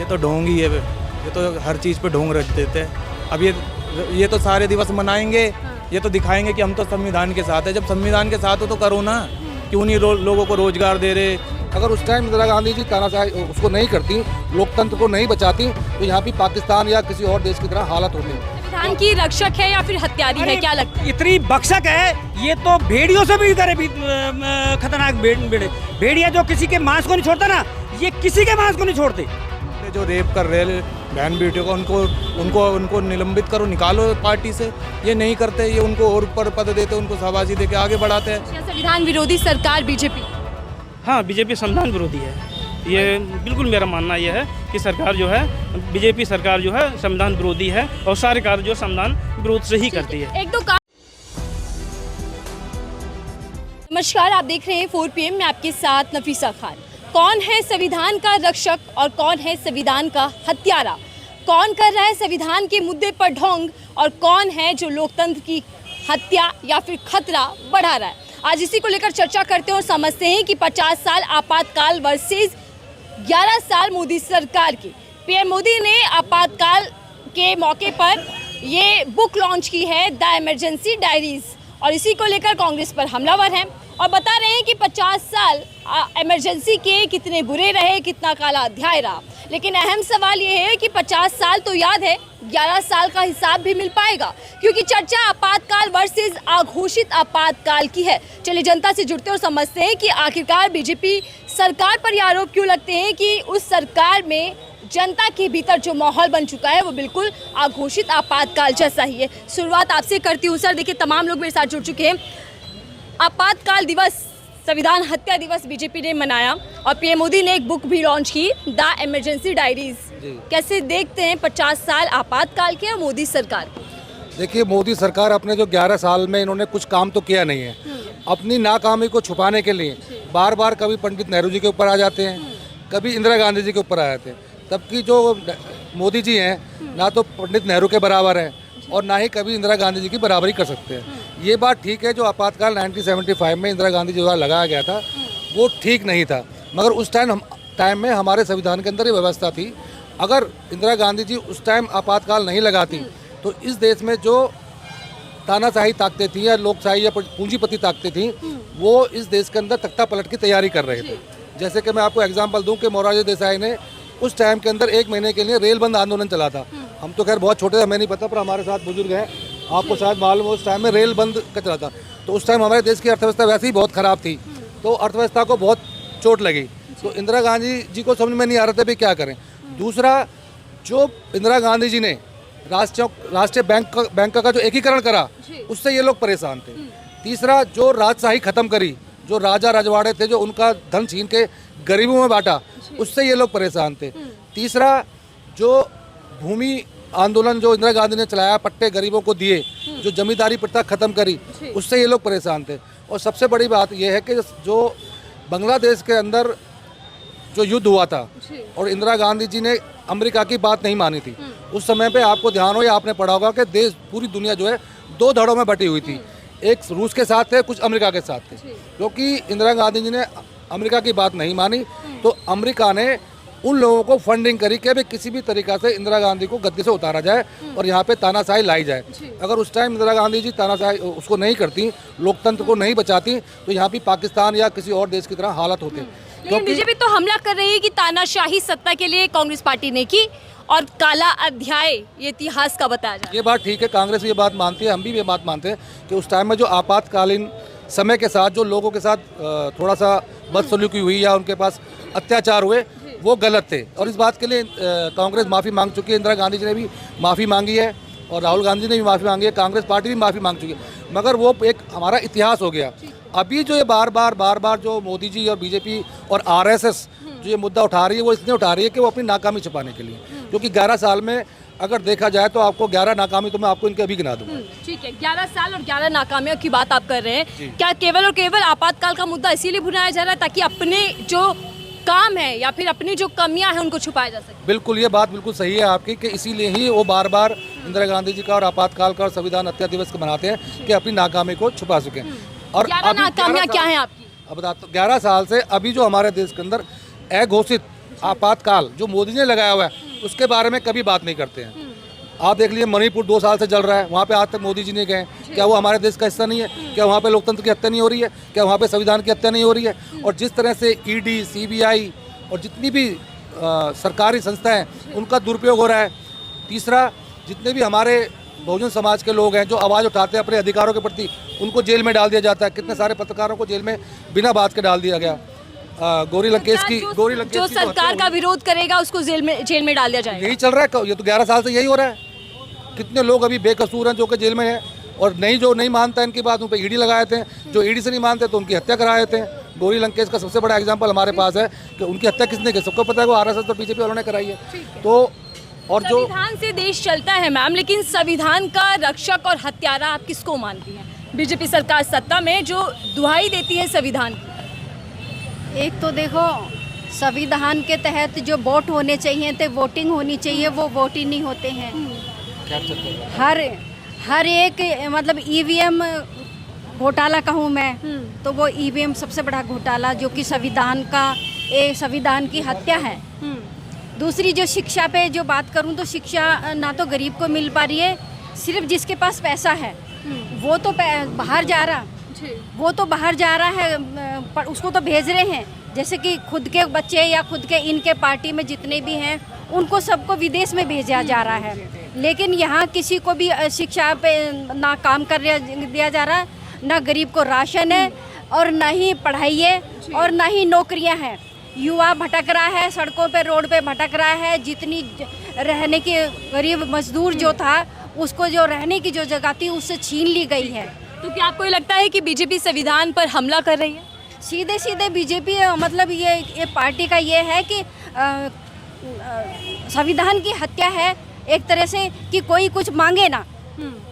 ये तो ढोंग ही है, ये तो हर चीज़ पे ढोंग रच देते हैं। अब ये तो सारे दिवस मनाएंगे, ये तो दिखाएंगे कि हम तो संविधान के साथ है। जब संविधान के साथ हो तो करो ना, क्यों नहीं लोगों को रोजगार दे रहे। अगर उस टाइम इंदिरा गांधी जी तानाशाही उसको नहीं करती, लोकतंत्र को नहीं बचाती, तो यहाँ भी पाकिस्तान या किसी और देश की तरह हालत होते। संविधान की रक्षक है या फिर हत्यारी है, क्या लगता है? इतनी बख्शक है, ये तो भेड़ियों से भी करे भी खतरनाक भेड़िया जो किसी के मांस को नहीं छोड़ता ना, ये किसी के मांस को नहीं छोड़ते। जो रेप कर रहे बहन बेटियों को उनको निलंबित करो, निकालो पार्टी से। ये नहीं करते, ये उनको और ऊपर पद देते, उनको शाबाशी देके आगे बढ़ाते हैं। संविधान विरोधी सरकार बीजेपी। हाँ, बीजेपी संविधान विरोधी है, ये बिल्कुल मेरा मानना यह है कि सरकार जो है, बीजेपी सरकार जो है संविधान विरोधी है और सारे कार्य जो संविधान विरोध से ही करती है। एक दो नमस्कार, आप देख रहे हैं 4 PM, मैं आपके साथ नफीसा खान। कौन है संविधान का रक्षक और कौन है संविधान का हत्यारा? कौन कर रहा है संविधान के मुद्दे पर ढोंग और कौन है जो लोकतंत्र की हत्या या फिर खतरा बढ़ा रहा है? आज इसी को लेकर चर्चा करते हैं और समझते हैं कि 50 साल आपातकाल वर्सेस 11 साल मोदी सरकार की। पीएम मोदी ने आपातकाल के मौके पर ये बुक लॉन्च की है, द इमरजेंसी डायरीज, और इसी को लेकर कांग्रेस पर हमलावर हैं और बता रहे हैं कि 50 साल इमरजेंसी के कितने बुरे रहे, कितना काला अध्याय रहा। लेकिन अहम सवाल ये है कि 50 साल तो याद है, 11 साल का हिसाब भी मिल पाएगा? क्योंकि चर्चा आपातकाल वर्सेस अघोषित आपातकाल की है। चलिए जनता से जुड़ते और समझते हैं कि आखिरकार बीजेपी सरकार पर ये आरोप क्यों लगते हैं कि उस सरकार में जनता के भीतर जो माहौल बन चुका है वो बिल्कुल अघोषित आपातकाल जैसा ही है। शुरुआत आपसे करती हूँ सर। देखिए, तमाम लोग मेरे साथ जुड़ चुके हैं। आपातकाल दिवस, संविधान हत्या दिवस बीजेपी ने मनाया और पीएम मोदी ने एक बुक भी लॉन्च की, द इमरजेंसी डायरीज। कैसे देखते हैं 50 साल आपातकाल के और मोदी सरकार के? देखिए, मोदी सरकार अपने जो 11 साल में इन्होंने कुछ काम तो किया नहीं है। अपनी नाकामी को छुपाने के लिए बार बार कभी पंडित नेहरू जी के ऊपर आ जाते हैं, कभी इंदिरा गांधी जी के ऊपर आ जाते हैं। तबकि जो मोदी जी हैं ना तो पंडित नेहरू के बराबर हैं और ना ही कभी इंदिरा गांधी जी की बराबरी कर सकते हैं। ये बात ठीक है, जो आपातकाल 1975 में इंदिरा गांधी जी द्वारा लगाया गया था वो ठीक नहीं था, मगर उस टाइम में हमारे संविधान के अंदर ये व्यवस्था थी। अगर इंदिरा गांधी जी उस टाइम आपातकाल नहीं लगाती तो इस देश में जो तानाशाही ताकतें थी या लोकशाही या पूंजीपति ताकतें थी, वो इस देश के अंदर तख्ता पलट की तैयारी कर रहे थे। जैसे कि मैं आपको एग्जाम्पल दूँ कि मोरारजी देसाई ने उस टाइम के अंदर 1 महीने के लिए रेल बंद आंदोलन चला था। हम तो खैर बहुत छोटे थे, हमें नहीं पता, पर हमारे साथ बुजुर्ग हैं, आपको शायद मालूम हो, उस टाइम में रेल बंद का चला था। तो उस टाइम हमारे देश की अर्थव्यवस्था वैसे ही बहुत ख़राब थी, तो अर्थव्यवस्था को बहुत चोट लगी। तो इंदिरा गांधी जी को समझ में नहीं आ रहा था भी क्या करें। दूसरा, जो इंदिरा गांधी जी ने राष्ट्रीय बैंक का जो एकीकरण करा, उससे ये लोग परेशान थे। तीसरा, जो राजशाही ख़त्म करी, जो राजा रजवाड़े थे जो उनका धन छीन के गरीबों में बांटा, उससे ये लोग परेशान थे। तीसरा, जो भूमि आंदोलन जो इंदिरा गांधी ने चलाया, पट्टे गरीबों को दिए, जो जमींदारी प्रथा खत्म करी, उससे ये लोग परेशान थे। और सबसे बड़ी बात यह है कि जो बांग्लादेश के अंदर जो युद्ध हुआ था और इंदिरा गांधी जी ने अमेरिका की बात नहीं मानी थी, उस समय पे आपको ध्यान हो या आपने पढ़ा होगा कि देश, पूरी दुनिया जो है 2 धड़ों में बटी हुई थी। एक रूस के साथ थे, कुछ अमेरिका के साथ थे। क्योंकि इंदिरा गांधी जी ने अमेरिका की बात नहीं मानी तो अमेरिका ने उन लोगों को फंडिंग करी कि भाई किसी भी तरीक़ा से इंदिरा गांधी को गद्दी से उतारा जाए और यहाँ पे तानाशाही लाई जाए। अगर उस टाइम इंदिरा गांधी जी तानाशाही उसको नहीं करती, लोकतंत्र को नहीं बचाती, तो यहाँ भी पाकिस्तान या किसी और देश की तरह हालत होते। लेकिन बीजेपी तो हमला कर रही है कि तानाशाही सत्ता के लिए कांग्रेस पार्टी ने की और काला अध्याय ये इतिहास का बताया जाए। ये बात ठीक है, कांग्रेस ये बात मानती है, हम भी ये बात मानते हैं कि उस टाइम में जो आपातकालीन समय के साथ जो लोगों के साथ थोड़ा सा बदसलूकी हुई या उनके पास अत्याचार हुए, वो गलत थे और इस बात के लिए कांग्रेस माफ़ी मांग चुकी है। इंदिरा गांधी जी ने भी माफ़ी मांगी है और राहुल गांधी ने भी माफ़ी मांगी है, कांग्रेस पार्टी भी माफ़ी मांग चुकी है, मगर वो एक हमारा इतिहास हो गया। अभी जो ये बार बार जो मोदी जी और बीजेपी और आरएसएस जो ये मुद्दा उठा रही है, वो इसलिए उठा रही है कि वो अपनी नाकामी छुपाने के लिए, क्योंकि 11 साल में अगर देखा जाए तो आपको 11 नाकामी तो मैं आपको इनके अभी गिना दूंगा। ठीक है, 11 साल और 11 नाकामियों की बात आप कर रहे हैं। क्या केवल और केवल आपातकाल का मुद्दा इसीलिए भुनाया जा रहा है ताकि अपने जो काम है या फिर अपनी जो कमियां हैं उनको छुपाया जा सके? बिल्कुल, ये बात बिल्कुल सही है आपकी कि इसीलिए ही वो बार बार इंदिरा गांधी जी का और आपातकाल का और संविधान हत्या दिवस को मनाते हैं कि अपनी नाकामी को छुपा सकें। और 11 नाकामियां क्या हैं आपकी? अब बताता हूं, 11 साल से अभी जो हमारे देश के अंदर अघोषित आपातकाल जो मोदी ने लगाया हुआ है उसके बारे में कभी बात नहीं करते हैं। आप देख लीजिए मणिपुर 2 साल से चल रहा है, वहाँ पे आज तक मोदी जी नहीं गए। क्या वो हमारे देश का हिस्सा नहीं है? क्या वहाँ पे लोकतंत्र की हत्या नहीं हो रही है? क्या वहाँ पे संविधान की हत्या नहीं हो रही है? और जिस तरह से ईडी, सीबीआई और जितनी भी सरकारी संस्थाएं उनका दुरुपयोग हो रहा है। तीसरा, जितने भी हमारे बहुजन समाज के लोग हैं जो आवाज़ उठाते हैं अपने अधिकारों के प्रति, उनको जेल में डाल दिया जाता है। कितने सारे पत्रकारों को जेल में बिना बात के डाल दिया गया। गौरी लंकेश की जो सरकार का विरोध करेगा उसको जेल में डाल दिया जाएगा। यही चल रहा है, ये तो 11 साल से यही हो रहा है। कितने लोग अभी बेकसूर हैं जो कि जेल में हैं, और जो नहीं मानता इनकी बात उन पर ईडी लगाए थे, जो ईडी से नहीं मानते तो उनकी हत्या कराए थे। गौरी लंकेश का सबसे बड़ा एग्जाम्पल हमारे पास है कि उनकी हत्या किसने की, सबको पता है वो आरएसएस और बीजेपी वालों ने कराई है। तो और जो संविधान से देश चलता है मैम, लेकिन संविधान का रक्षक और हत्यारा आप किसको मानती हैं? बीजेपी सरकार सत्ता में जो दुहाई देती है संविधान की। एक तो देखो, संविधान के तहत जो वोट होने चाहिए थे, वोटिंग होनी चाहिए, वो वोट ही नहीं होते हैं। हर एक मतलब ईवीएम घोटाला कहूँ मैं तो वो ईवीएम सबसे बड़ा घोटाला जो कि संविधान की हत्या है। दूसरी जो शिक्षा पे जो बात करूँ तो शिक्षा ना तो गरीब को मिल पा रही है, सिर्फ जिसके पास पैसा है वो तो बाहर जा रहा है, पर उसको तो भेज रहे हैं। जैसे कि खुद के बच्चे या खुद के इनके पार्टी में जितने भी हैं उनको सबको विदेश में भेजा जा रहा है, लेकिन यहाँ किसी को भी शिक्षा पे ना काम कर दिया जा रहा है, ना गरीब को राशन है और ना ही पढ़ाई है और ना ही नौकरियाँ हैं। युवा भटक रहा है, सड़कों पे रोड पे भटक रहा है। जितनी रहने की गरीब मजदूर जो था उसको जो रहने की जो जगह थी उससे छीन ली गई है। तो क्या आपको लगता है कि बीजेपी संविधान पर हमला कर रही है? सीधे सीधे बीजेपी मतलब ये पार्टी का ये है कि संविधान की हत्या है एक तरह से कि कोई कुछ मांगे ना।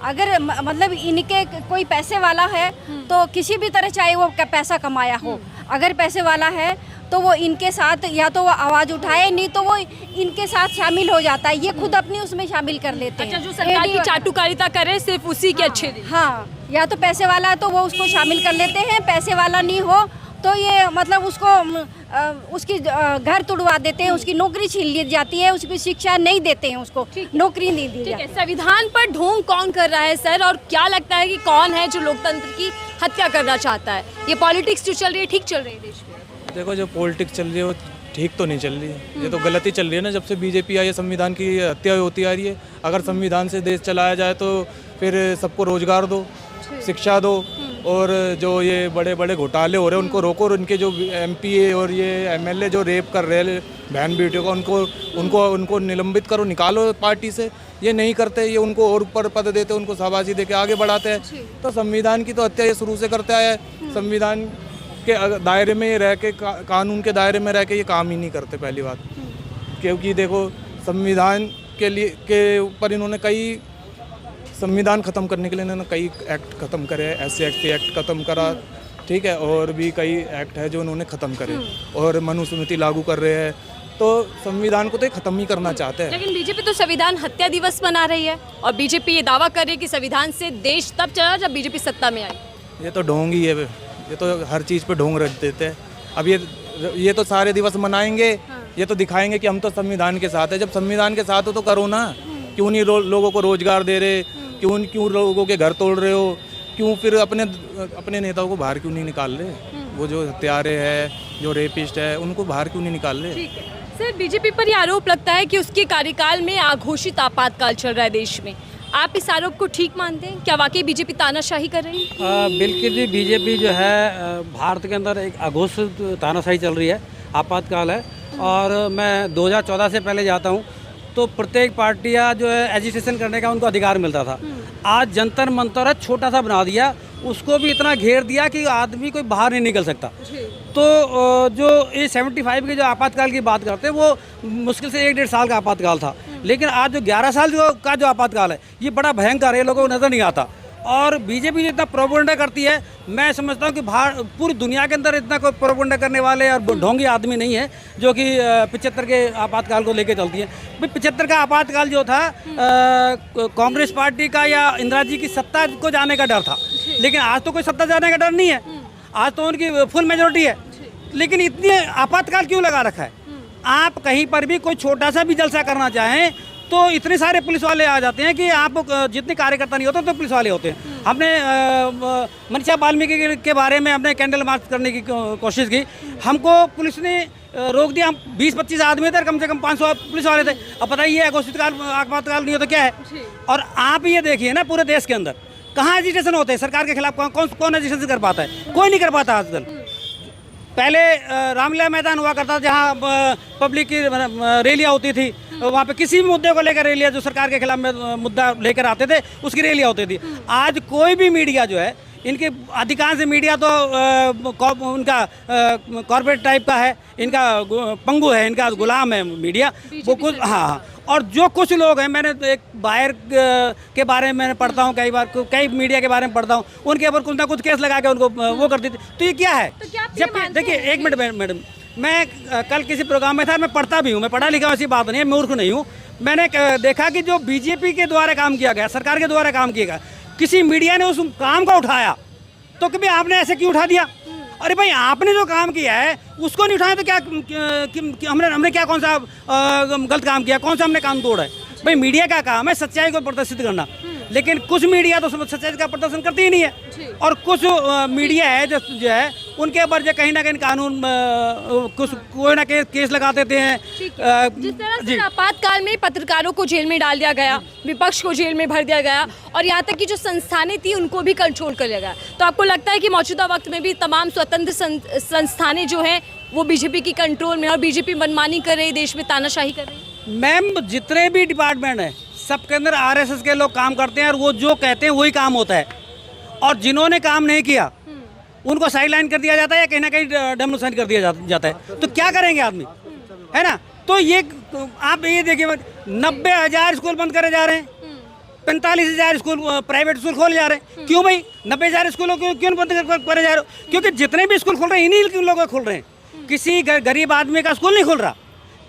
अगर मतलब इनके कोई पैसे वाला है तो किसी भी तरह चाहे वो पैसा कमाया हो, अगर पैसे वाला है तो वो इनके साथ या तो वो आवाज़ उठाए, नहीं तो वो इनके साथ शामिल हो जाता है। ये खुद अपनी उसमें शामिल कर लेते हैं। अच्छा, जो सरकार की चाटुकारिता करे सिर्फ उसी के अच्छे दिन। हाँ, या तो पैसे वाला है तो वो उसको शामिल कर लेते हैं, पैसे वाला नहीं हो तो ये मतलब उसको उसकी घर तुड़वा देते हैं, उसकी नौकरी छीन ली जाती है, उसकी शिक्षा नहीं देते हैं, उसको नौकरी नहीं दी जाती। संविधान पर ढोंग कौन कर रहा है सर, और क्या लगता है कि कौन है जो लोकतंत्र की हत्या करना चाहता है? ये पॉलिटिक्स जो चल रही है ठीक चल रही है देश में? देखो, जो पॉलिटिक्स चल रही है वो ठीक तो नहीं चल रही है, ये तो गलती चल रही है ना। जब से बीजेपी आई है संविधान की हत्या होती आ रही है। अगर संविधान से देश चलाया जाए तो फिर सबको रोजगार दो, शिक्षा दो, और जो ये बड़े बड़े घोटाले हो रहे हैं उनको रोको, और उनके जो एमपी और ये एमएलए जो रेप कर रहे हैं बहन बेटियों का उनको निलंबित करो, निकालो पार्टी से। ये नहीं करते, ये उनको और ऊपर पद देते, उनको शाबाशी देके आगे बढ़ाते हैं। तो संविधान की तो हत्या ये शुरू से करते आया है। संविधान के दायरे में रह के, कानून के दायरे में रह के ये काम ही नहीं करते पहली बात। क्योंकि देखो, संविधान के ऊपर इन्होंने कई संविधान ख़त्म करने के लिए इन्होंने कई एक्ट ख़त्म करे, ऐसे एक्ट ख़त्म करा, ठीक है, और भी कई एक्ट है जो उन्होंने ख़त्म करे, और मनुस्मृति लागू कर रहे हैं। तो संविधान को तो ख़त्म ही करना चाहते हैं। लेकिन बीजेपी तो संविधान हत्या दिवस मना रही है, और बीजेपी ये दावा कर रही है कि संविधान से देश तब चला जब बीजेपी सत्ता में आई। ये तो ढोंग ही है, ये तो हर चीज़ पे ढोंग रख देते हैं। अब ये तो सारे दिवस मनाएंगे, ये तो दिखाएंगे कि हम तो संविधान के साथ है। जब संविधान के साथ हो तो करो ना। क्यों नहीं लोगों को रोजगार दे रहे, क्यों लोगों के घर तोड़ रहे हो, क्यों फिर अपने नेताओं को बाहर क्यों नहीं निकाल रहे? वो जो हत्यारे हैं, जो रेपिस्ट है, उनको बाहर क्यों नहीं निकाल रहे? ठीक है सर, बीजेपी पर यह आरोप लगता है कि उसके कार्यकाल में अघोषित आपातकाल चल रहा है देश में। आप इस आरोप को ठीक मानते हैं? क्या वाकई बीजेपी तानाशाही कर रही है? बिल्कुल जी, बीजेपी जो है भारत के अंदर एक अघोषित तानाशाही चल रही है, आपातकाल है। और मैं 2014 से पहले जाता हूँ तो प्रत्येक पार्टियाँ जो है एजिटेशन करने का उनको अधिकार मिलता था। आज जंतर मंतर है, छोटा सा बना दिया, उसको भी इतना घेर दिया कि आदमी कोई बाहर नहीं निकल सकता। तो जो ये 75 के जो आपातकाल की बात करते हैं वो मुश्किल से 1-1.5 साल का आपातकाल था, लेकिन आज जो 11 साल का जो आपातकाल है ये बड़ा भयंकर है, लोगों को नज़र नहीं आता। और बीजेपी जितना प्रोपेगेंडा करती है, मैं समझता हूँ कि पूरी दुनिया के अंदर इतना कोई प्रोपेगेंडा करने वाले और ढोंगी आदमी नहीं है जो कि 75 के आपातकाल को लेके चलती है। भाई 75 का आपातकाल जो था कांग्रेस पार्टी का या इंदिरा जी की सत्ता को जाने का डर था, लेकिन आज तो कोई सत्ता जाने का डर नहीं है, आज तो उनकी फुल मेजोरिटी है। लेकिन इतनी आपातकाल क्यों लगा रखा है? आप कहीं पर भी कोई छोटा सा भी जलसा करना चाहें तो इतने सारे पुलिस वाले आ जाते हैं कि आप जितने कार्यकर्ता नहीं होते तो पुलिस वाले होते हैं। हमने मनीषा वाल्मीकि के बारे में हमने कैंडल मार्च करने की कोशिश की, हमको पुलिस ने रोक दिया। हम 20-25 आदमी थे, कम से कम 500 पुलिस वाले थे। अब बताइए अघोषितकाल आपातकाल नहीं हो तो क्या है। और आप ये देखिए ना, पूरे देश के अंदर कहाँ एजिटेशन होते हैं सरकार के खिलाफ, कौन एजिटेशन कर पाता है? कोई नहीं कर पाता आजकल। पहले रामलीला मैदान हुआ करता जहाँ पब्लिक की रैलियाँ होती थी, वहाँ पे किसी भी मुद्दे को लेकर रैलियाँ, जो सरकार के खिलाफ में मुद्दा लेकर आते थे उसकी रैलियाँ होती थी। आज कोई भी मीडिया जो है, इनके अधिकांश मीडिया तो उनका कॉर्पोरेट टाइप का है, इनका पंगु है, इनका गुलाम है मीडिया वो कुछ। हाँ, और जो कुछ लोग हैं, मैंने एक बाहर के बारे में मैंने पढ़ता हूँ, कई बार कई मीडिया के बारे में पढ़ता हूँ, उनके ऊपर कुछ ना कुछ केस लगा के उनको वो कर देते। तो ये क्या है? जब देखिए, एक मिनट मैडम, मैं कल किसी प्रोग्राम में था, मैं पढ़ता भी हूँ, मैं पढ़ा लिखा ऐसी बात नहीं है, मैं मूर्ख नहीं हूँ। मैंने देखा कि जो बीजेपी के द्वारा काम किया गया, सरकार के द्वारा काम किया गया, किसी मीडिया ने उस काम को उठाया तो कभी आपने ऐसे क्यों उठा दिया? अरे भाई, आपने जो काम किया है उसको नहीं उठाया तो क्या हमने क्या कौन सा गलत काम किया, कौन सा हमने काम तोड़ा है? भाई, मीडिया का काम है सच्चाई को प्रदर्शित करना, लेकिन कुछ मीडिया तो सच्चाई का प्रदर्शन करती ही नहीं है। और कुछ मीडिया है जो है उनके ऊपर जो कहीं ना कहीं कानून कुछ कोई ना केस लगा देते हैं। जिस तरह से आपातकाल में पत्रकारों को जेल में डाल दिया गया, विपक्ष को जेल में भर दिया गया, और यहाँ तक कि जो संस्थानें थी उनको भी कंट्रोल कर लिया गया, तो आपको लगता है कि मौजूदा वक्त में भी तमाम स्वतंत्र संस्थानें जो हैं वो बीजेपी की कंट्रोल में, और बीजेपी मनमानी कर रही, देश में तानाशाही कर रही? मैम, जितने भी डिपार्टमेंट हैं सबके अंदर आरएसएस के लोग काम करते हैं, और वो जो कहते हैं वही काम होता है। और जिन्होंने काम नहीं किया उनको साइड लाइन कर दिया जाता है या कहीं ना कहीं डेमोनेशन कर दिया जाता है। तो क्या करेंगे आदमी, है ना? तो ये आप ये देखिए, 90,000 स्कूल बंद करे जा रहे हैं, 45,000 स्कूल प्राइवेट स्कूल खोले जा रहे हैं। क्यों भाई 90,000 स्कूलों को क्यों बंद करे जा रहे हो? क्योंकि जितने भी स्कूल खोल रहे हैं इन्हीं लोगों को खोल रहे हैं, किसी गरीब आदमी का स्कूल नहीं खोल रहा,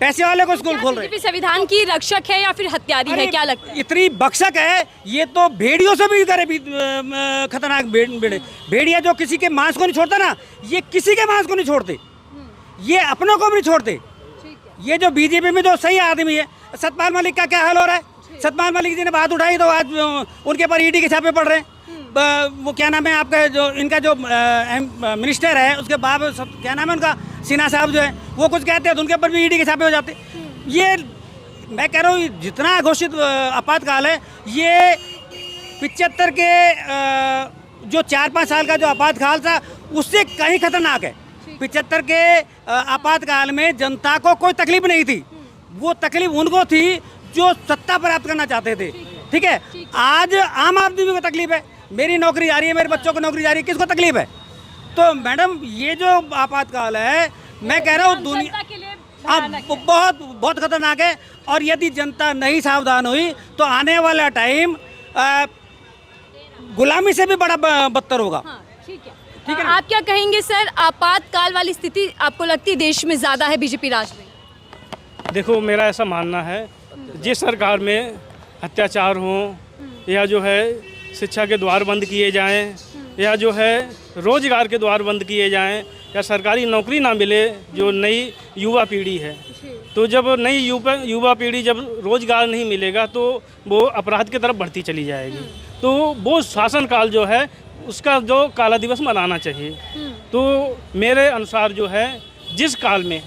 पैसे वाले को स्कूल खोल रहे हैं। संविधान की रक्षक है या फिर हत्यारी है, क्या लगता है? इतनी बख्शक है, ये तो भेड़ियों से भी करे खतरनाक भेड़िया जो किसी के मांस को नहीं छोड़ता ना, ये किसी के मांस को नहीं छोड़ते, ये अपनों को भी नहीं छोड़ते। ये जो बीजेपी में जो सही आदमी है, सतपाल मलिक का क्या हाल हो रहा है? सतपाल मलिक जी ने बात उठाई तो आज उनके ऊपर ईडी के छापे पड़ रहे हैं। वो क्या नाम है आपका, जो इनका जो मिनिस्टर है उसके बाद क्या नाम है उनका, सिन्हा साहब जो है, वो कुछ कहते हैं तो उनके ऊपर भी ईडी के छापे हो जाते। ये मैं कह रहा हूँ, जितना घोषित आपातकाल है, ये 75 के जो 4-5 साल का जो आपातकाल था उससे कहीं खतरनाक है। 75 के आपातकाल में जनता को कोई तकलीफ नहीं थी, वो तकलीफ उनको थी जो सत्ता प्राप्त करना चाहते थे। ठीक है, आज आम आदमी को तकलीफ है, मेरी नौकरी जा रही है, मेरे बच्चों को नौकरी जा रही है, किसको तकलीफ है? तो मैडम, ये जो आपातकाल है, मैं कह रहा हूँ दुनिया बहुत खतरनाक है। और यदि जनता नहीं सावधान हुई तो आने वाला टाइम गुलामी से भी बड़ा बदतर होगा। ठीक है, आप क्या कहेंगे सर, आपातकाल वाली स्थिति आपको लगती है देश में ज़्यादा है बीजेपी राज में? देखो, मेरा ऐसा मानना है, जिस सरकार में अत्याचार हो, या जो है शिक्षा के द्वार बंद किए जाएं, या जो है रोजगार के द्वार बंद किए जाएं, या सरकारी नौकरी ना मिले जो नई युवा पीढ़ी है, तो जब नई युवा पीढ़ी जब रोजगार नहीं मिलेगा तो वो अपराध की तरफ बढ़ती चली जाएगी। तो वो शासनकाल जो है उसका जो काला दिवस मनाना चाहिए। तो मेरे अनुसार जो है, जिस काल में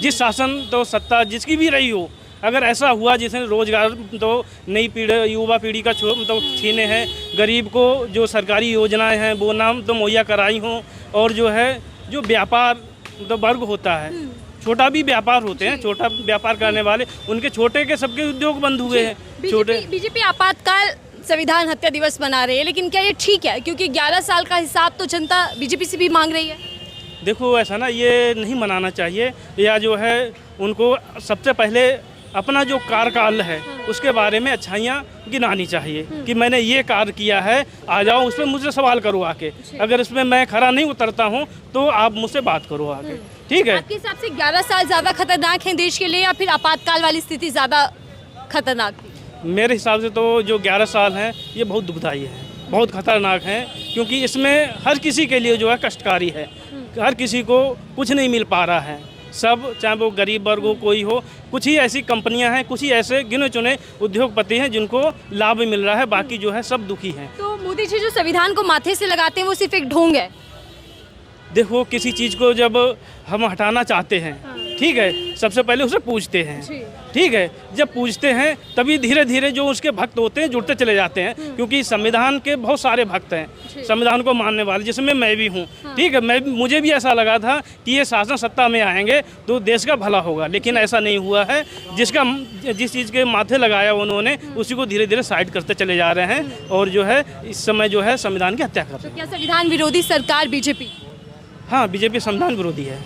जिस शासन तो सत्ता जिसकी भी रही हो, अगर ऐसा हुआ जिसने रोजगार तो नई युवा पीढ़ी का तो छीने हैं, गरीब को जो सरकारी योजनाएं हैं वो नाम तो मुहैया कराई हों, और जो है जो व्यापार तो वर्ग होता है, छोटा भी व्यापार होते हैं, छोटा व्यापार करने वाले, उनके छोटे के सबके उद्योग बंद हुए हैं। छोटे बीजेपी आपातकाल संविधान हत्या दिवस मना रही है, लेकिन क्या ये ठीक है? क्योंकि 11 साल का हिसाब तो जनता बीजेपी से भी मांग रही है। देखो, ऐसा ना, ये नहीं मनाना चाहिए, या जो है उनको सबसे पहले अपना जो कार्यकाल है उसके बारे में अच्छाइयाँ गिनानी चाहिए कि मैंने ये कार्य किया है, आ जाओ उस पर मुझसे सवाल करो आके, अगर इसमें मैं खरा नहीं उतरता हूँ तो आप मुझसे बात करो आके। ठीक है, आपके हिसाब से 11 साल ज़्यादा खतरनाक हैं देश के लिए, या फिर आपातकाल वाली स्थिति ज़्यादा खतरनाक? मेरे हिसाब से तो जो 11 साल हैं ये बहुत दुखदाई है, बहुत खतरनाक है, क्योंकि इसमें हर किसी के लिए जो है कष्टकारी है, हर किसी को कुछ नहीं मिल पा रहा है। सब, चाहे वो गरीब वर्ग हो कोई हो, कुछ ही ऐसी कंपनियां हैं, कुछ ही ऐसे गिने चुने उद्योगपति हैं जिनको लाभ मिल रहा है, बाकी जो है सब दुखी हैं। तो मोदी जी जो संविधान को माथे से लगाते हैं वो सिर्फ एक ढोंग है। देखो किसी चीज़ को जब हम हटाना चाहते हैं, ठीक है, सबसे पहले उसे पूछते हैं, ठीक है, जब पूछते हैं तभी धीरे धीरे जो उसके भक्त होते हैं जुड़ते चले जाते हैं, क्योंकि संविधान के बहुत सारे भक्त हैं, संविधान को मानने वाले, जिसमें मैं भी हूँ, ठीक है। मुझे भी ऐसा लगा था कि ये शासन सत्ता में आएंगे तो देश का भला होगा, लेकिन ऐसा नहीं हुआ है। जिस चीज़ के माथे लगाया उन्होंने उसी को धीरे धीरे साइड करते चले जा रहे हैं, और जो है इस समय जो है संविधान की हत्या कर रहे हैं। तो क्या संविधान विरोधी सरकार बीजेपी? हाँ, बीजेपी संविधान विरोधी है,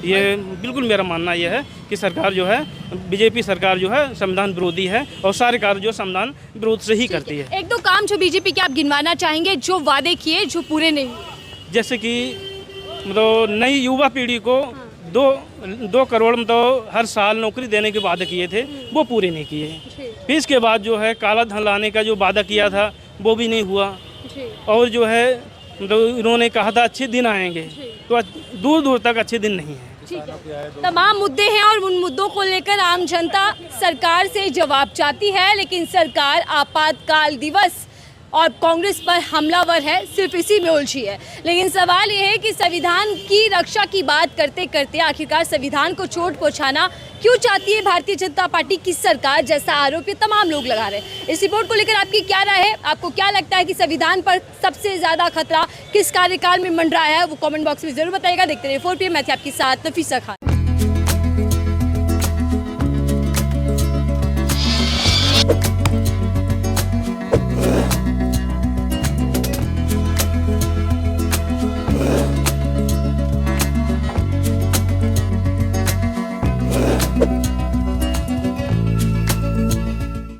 ये बिल्कुल मेरा मानना यह है कि सरकार जो है, बीजेपी सरकार जो है संविधान विरोधी है, और सारे कार्य जो संविधान विरोध से ही करती है। एक दो काम जो बीजेपी के आप गिनवाना चाहेंगे जो वादे किए जो पूरे नहीं हुए? जैसे कि मतलब नई युवा पीढ़ी को 2 करोड़ मतलब हर साल नौकरी देने के वादे किए थे, वो पूरे नहीं किए। फिर इसके बाद जो है काला धन लाने का जो वादा किया था वो भी नहीं हुआ, और जो है मतलब इन्होंने कहा था अच्छे दिन आएंगे, तो दूर दूर तक अच्छे दिन नहीं है। तमाम मुद्दे हैं और उन मुद्दों को लेकर आम जनता सरकार से जवाब चाहती है, लेकिन सरकार आपातकाल दिवस और कांग्रेस पर हमलावर है, सिर्फ इसी में उलझी है। लेकिन सवाल ये है कि संविधान की रक्षा की बात करते करते आखिरकार संविधान को चोट पहुंचाना क्यों चाहती है भारतीय जनता पार्टी की सरकार, जैसा आरोप ये तमाम लोग लगा रहे हैं। इस रिपोर्ट को लेकर आपकी क्या राय है? आपको क्या लगता है कि संविधान पर सबसे ज्यादा खतरा किस कार्यकाल में मंडराया है? वो कमेंट बॉक्स में जरूर बताइएगा। देखते रहिए 4PM, मैं थी आपके साथ नफीसा खान।